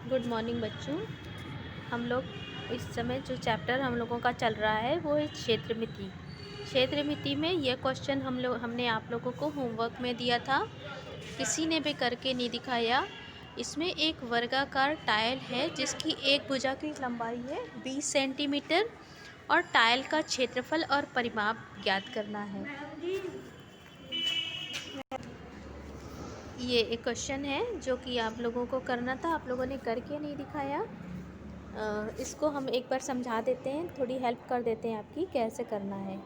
Good morning बच्चों। हम लोग इस समय जो चैप्टर हम लोगों का चल रहा है वो है क्षेत्रमिति। क्षेत्रमिति में यह क्वेश्चन हमने आप लोगों को होमवर्क में दिया था, किसी ने भी करके नहीं दिखाया। इसमें एक वर्गाकार टाइल है जिसकी एक भुजा की लंबाई है 20 सेंटीमीटर और टाइल का क्षेत्रफल और परिमाप ज्ञात करना है। ये एक क्वेश्चन है जो कि आप लोगों को करना था, आप लोगों ने करके नहीं दिखाया। इसको हम एक बार समझा देते हैं, थोड़ी हेल्प कर देते हैं आपकी कैसे करना है।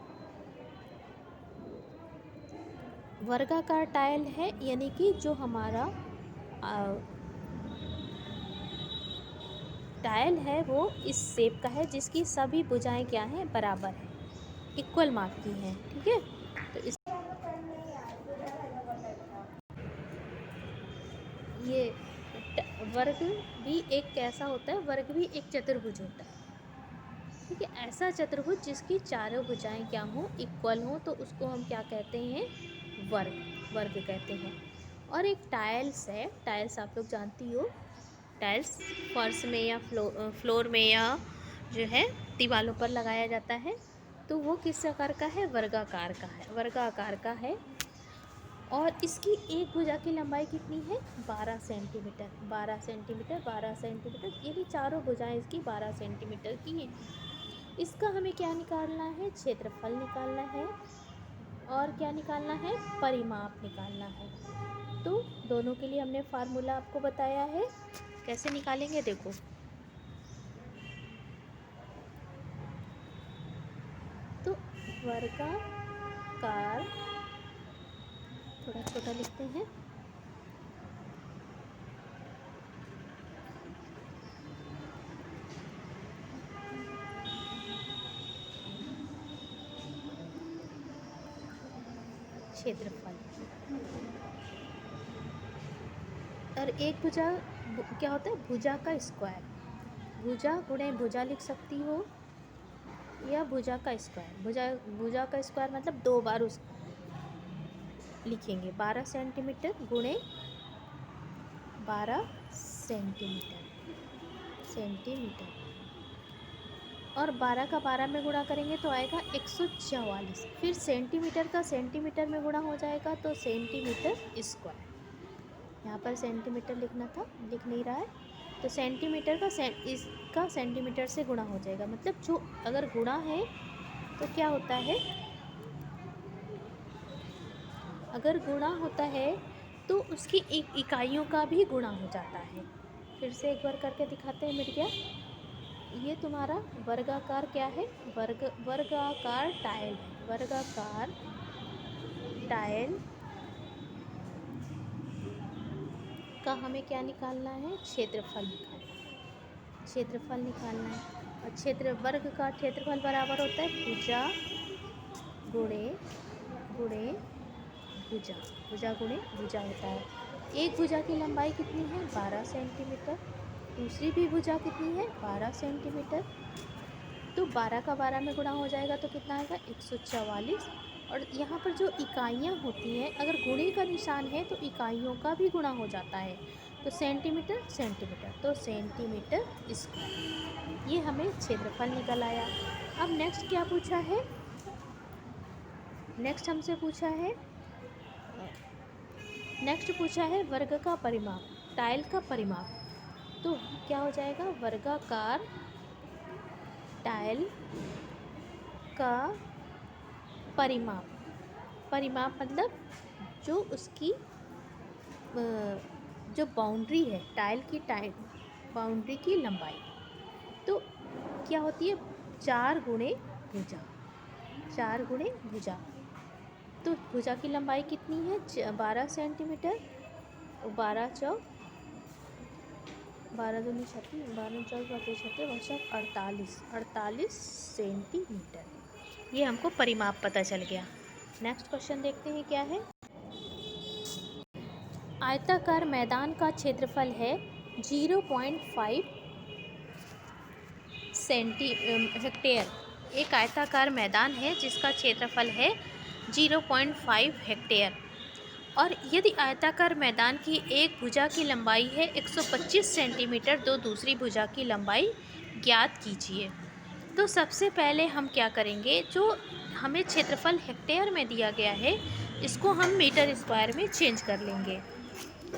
वर्गाकार टाइल है यानी कि जो हमारा टाइल है वो इस शेप का है जिसकी सभी भुजाएं क्या हैं, बराबर हैं, इक्वल माप की हैं। ठीक है, तो इस ये वर्ग भी एक कैसा होता है, वर्ग भी एक चतुर्भुज होता है। ठीक है, ऐसा चतुर्भुज जिसकी चारों भुजाएं क्या हों, इक्वल हों, तो उसको हम क्या कहते हैं, वर्ग कहते हैं। और एक टाइल्स है, टाइल्स आप लोग जानती हो, टाइल्स फर्श में या फ्लोर में या जो है दीवारों पर लगाया जाता है, तो वो किस आकार का है, वर्गाकार का है, वर्गाकार का है। और इसकी एक भुजा की लंबाई कितनी है, 12 सेंटीमीटर, 12 सेंटीमीटर, 12 सेंटीमीटर, यानी चारों भुजाएं इसकी 12 सेंटीमीटर की हैं। इसका हमें क्या निकालना है, क्षेत्रफल निकालना है और क्या निकालना है, परिमाप निकालना है। तो दोनों के लिए हमने फार्मूला आपको बताया है, कैसे निकालेंगे देखो। तो वर्गाकार, थोड़ा छोटा लिखते हैं, क्षेत्रफल। और एक भुजा क्या होता है, भुजा का स्क्वायर, भुजा गुणे भुजा लिख सकती हो या भुजा का स्क्वायर, भुजा का स्क्वायर मतलब दो बार उस लिखेंगे, 12 सेंटीमीटर गुणे 12 सेंटीमीटर और 12 का 12 में गुणा करेंगे तो आएगा 144। फिर सेंटीमीटर का सेंटीमीटर में गुणा हो जाएगा तो सेंटीमीटर स्क्वायर। यहाँ पर सेंटीमीटर लिखना था, लिख नहीं रहा है, तो सेंटीमीटर का इसका सेंटीमीटर से गुणा हो जाएगा। मतलब जो अगर गुणा है तो क्या होता है, अगर गुणा होता है तो उसकी एक इकाइयों का भी गुणा हो जाता है। फिर से एक बार करके दिखाते हैं, मिट गया। ये तुम्हारा वर्गाकार क्या है, वर्गाकार टाइल है, वर्गाकार टाइल का हमें क्या निकालना है, क्षेत्रफल निकालना है, क्षेत्रफल निकालना है। और वर्ग का क्षेत्रफल बराबर होता है भुजा गुणे भुजा, भुजा गुणे भुजा होता है। एक भुजा की लंबाई कितनी है, 12 सेंटीमीटर, दूसरी भी भुजा कितनी है, 12 सेंटीमीटर। तो 12 का 12 में गुणा हो जाएगा तो कितना आएगा, 144। और यहाँ पर जो इकाइयाँ होती हैं, अगर गुणे का निशान है तो इकाइयों का भी गुणा हो जाता है, तो सेंटीमीटर, तो सेंटीमीटर स्क्वायर। ये हमें क्षेत्रफल निकल आया। अब नेक्स्ट क्या पूछा है, नेक्स्ट हमसे पूछा है वर्ग का परिमाप, टाइल का परिमाप। तो क्या हो जाएगा, वर्गाकार टाइल का परिमाप, परिमाप मतलब जो उसकी जो बाउंड्री है, टाइल बाउंड्री की लंबाई, तो क्या होती है, 4 गुणे भुजा, 4 गुणे भुजा। तो भुजा की लंबाई कितनी है, 12 सेंटीमीटर, 12 चौक 12 दूनी 36, 12 चौक 48 सेंटीमीटर। ये हमको परिमाप पता चल गया। नेक्स्ट क्वेश्चन देखते हैं क्या है। आयताकार मैदान का क्षेत्रफल है 0.5 हेक्टेयर। एक आयताकार मैदान है जिसका क्षेत्रफल है 0.5 हेक्टेयर और यदि आयताकार मैदान की एक भुजा की लंबाई है 125 सेंटीमीटर, तो दूसरी भुजा की लंबाई ज्ञात कीजिए। तो सबसे पहले हम क्या करेंगे, जो हमें क्षेत्रफल हेक्टेयर में दिया गया है इसको हम मीटर स्क्वायर में चेंज कर लेंगे।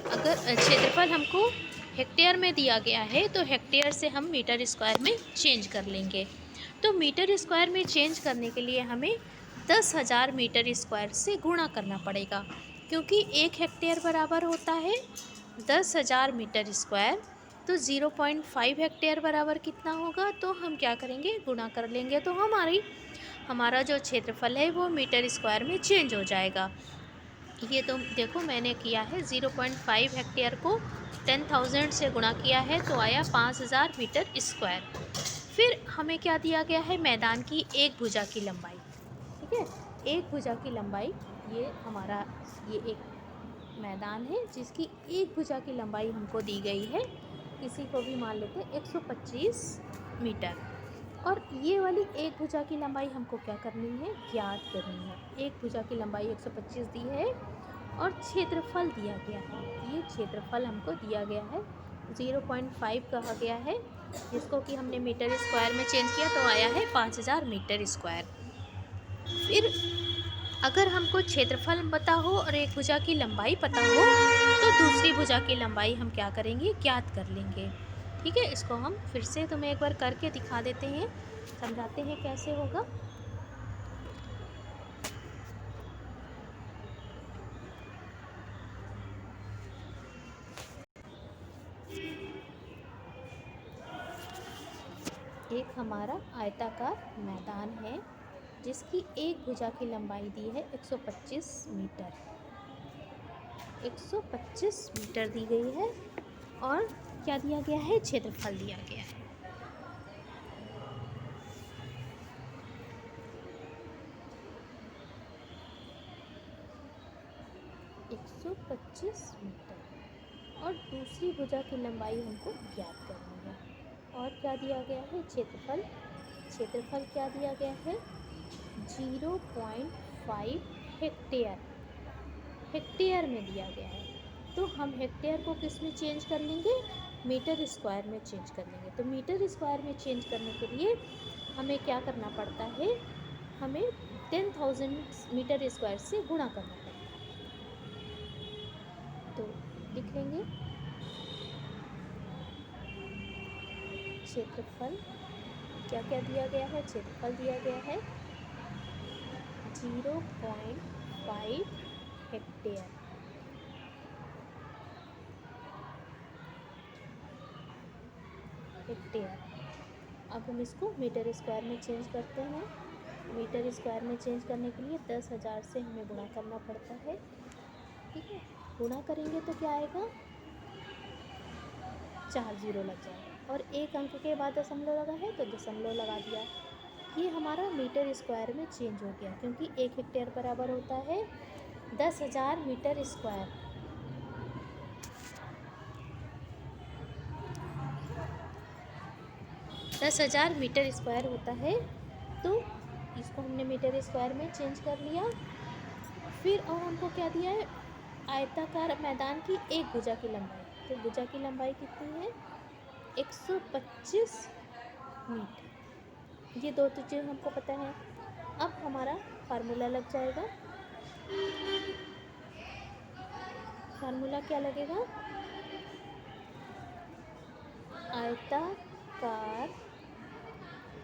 अगर क्षेत्रफल हमको हेक्टेयर में दिया गया है तो हेक्टेयर से हम मीटर स्क्वायर में चेंज कर लेंगे। तो मीटर स्क्वायर में चेंज करने के लिए हमें 10,000 मीटर स्क्वायर से गुणा करना पड़ेगा, क्योंकि 1 हेक्टेयर बराबर होता है 10,000 मीटर स्क्वायर। तो 0.5 हेक्टेयर बराबर कितना होगा, तो हम क्या करेंगे, गुणा कर लेंगे, तो हमारा जो क्षेत्रफल है वो मीटर स्क्वायर में चेंज हो जाएगा। ये तो देखो मैंने किया है 0.5 हेक्टेयर को 10,000 से गुणा किया है तो आया 5,000 मीटर स्क्वायर। फिर हमें क्या दिया गया है, मैदान की एक भुजा की लंबाई। ठीक है, एक भुजा की लंबाई, ये हमारा ये एक मैदान है जिसकी एक भुजा की लंबाई हमको दी गई है, किसी को भी मान लेते हैं 125 मीटर। और ये वाली एक भुजा की लंबाई हमको क्या करनी है, ज्ञात करनी है। एक भुजा की लंबाई 125 दी है और क्षेत्रफल दिया गया है, ये क्षेत्रफल हमको दिया गया है 0.5 कहा गया है, जिसको कि हमने मीटर स्क्वायर में चेंज किया तो आया है 5,000 मीटर स्क्वायर। फिर अगर हमको क्षेत्रफल पता हो और एक भुजा की लंबाई पता हो तो दूसरी भुजा की लंबाई हम क्या करेंगे, ज्ञात कर लेंगे। ठीक है, इसको हम फिर से तुम्हें एक बार करके दिखा देते हैं, समझाते हैं कैसे होगा। एक हमारा आयताकार मैदान है जिसकी एक भुजा की लंबाई दी है 125 मीटर, 125 मीटर दी गई है और क्या दिया गया है, क्षेत्रफल दिया गया है। सौ 25 मीटर और दूसरी भुजा की लंबाई हमको ज्ञात करनी है। और क्या दिया गया है, क्षेत्रफल, क्षेत्रफल क्या दिया गया है 0.5 हेक्टेयर, हेक्टेयर में दिया गया है। तो हम हेक्टेयर को किस में चेंज कर लेंगे, मीटर स्क्वायर में चेंज कर लेंगे। तो मीटर स्क्वायर में चेंज करने के लिए हमें क्या करना पड़ता है, हमें 10,000 मीटर स्क्वायर से गुणा करना पड़ता है। तो लिख लेंगे क्षेत्रफल, क्या क्या दिया गया है, क्षेत्रफल दिया गया है 0.5 हेक्टेयर। हेक्टेयर, अब हम इसको मीटर स्क्वायर में चेंज करते हैं। मीटर स्क्वायर में चेंज करने के लिए 10,000 से हमें गुणा करना पड़ता है। ठीक है, गुणा करेंगे तो क्या आएगा, 4 जीरो लग जाएगा और एक अंक के बाद दशमलव लगा है तो दशमलव लगा दिया। ये हमारा मीटर स्क्वायर में चेंज हो गया, क्योंकि 1 हेक्टेयर बराबर होता है 10,000 मीटर स्क्वायर। दस हज़ार मीटर स्क्वायर होता है, तो इसको हमने मीटर स्क्वायर में चेंज कर लिया। फिर और हमको क्या दिया है, आयताकार मैदान की एक भुजा की लंबाई। तो भुजा की लंबाई कितनी है 125 मीटर, ये दो तो चीज़ हमको पता है। अब हमारा फार्मूला लग जाएगा, फार्मूला क्या लगेगा, आयताकार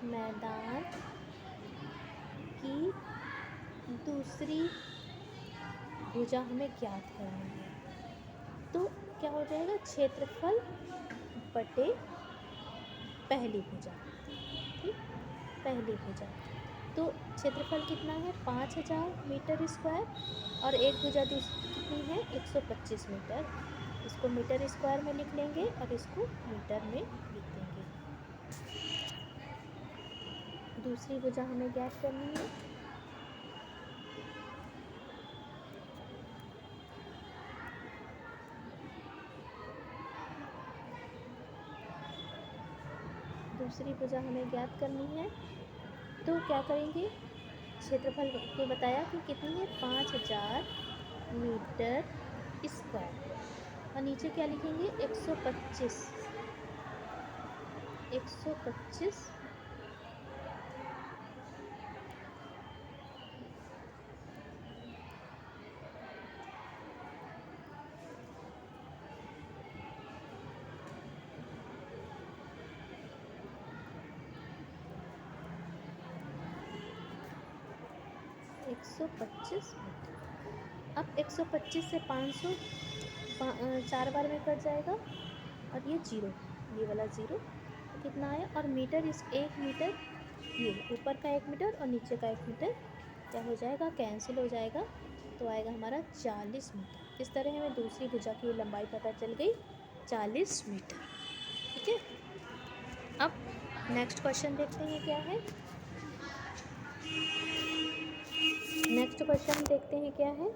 मैदान की दूसरी भुजा हमें ज्ञात करनी है। तो क्या हो जाएगा, क्षेत्रफल बटे पहली भुजा। ठीक, पहली भुजा, तो क्षेत्रफल कितना है 5,000 मीटर स्क्वायर और एक भुजा दूसरी कितनी है 125 मीटर। इसको मीटर स्क्वायर में लिख लेंगे और इसको मीटर में लिख देंगे। दूसरी भुजा हमें ज्ञात करनी है, दूसरी भुजा हमें ज्ञात करनी है। तो क्या करेंगे, क्षेत्रफल को बताया कि कितनी है 5,000 मीटर स्क्वायर। और नीचे क्या लिखेंगे? 125 125 मीटर। अब 125 से 500 4 बार में कट जाएगा और ये जीरो, ये वाला ज़ीरो, तो कितना आया? और मीटर, इस 1 मीटर, ये ऊपर का 1 मीटर और नीचे का 1 मीटर क्या हो जाएगा? कैंसिल हो जाएगा, तो आएगा हमारा 40 मीटर। इस तरह हमें दूसरी भुजा की लंबाई पता चल गई, 40 मीटर। ठीक है, अब नेक्स्ट क्वेश्चन देखते हैं क्या है। नेक्स्ट क्वेश्चन देखते हैं क्या है।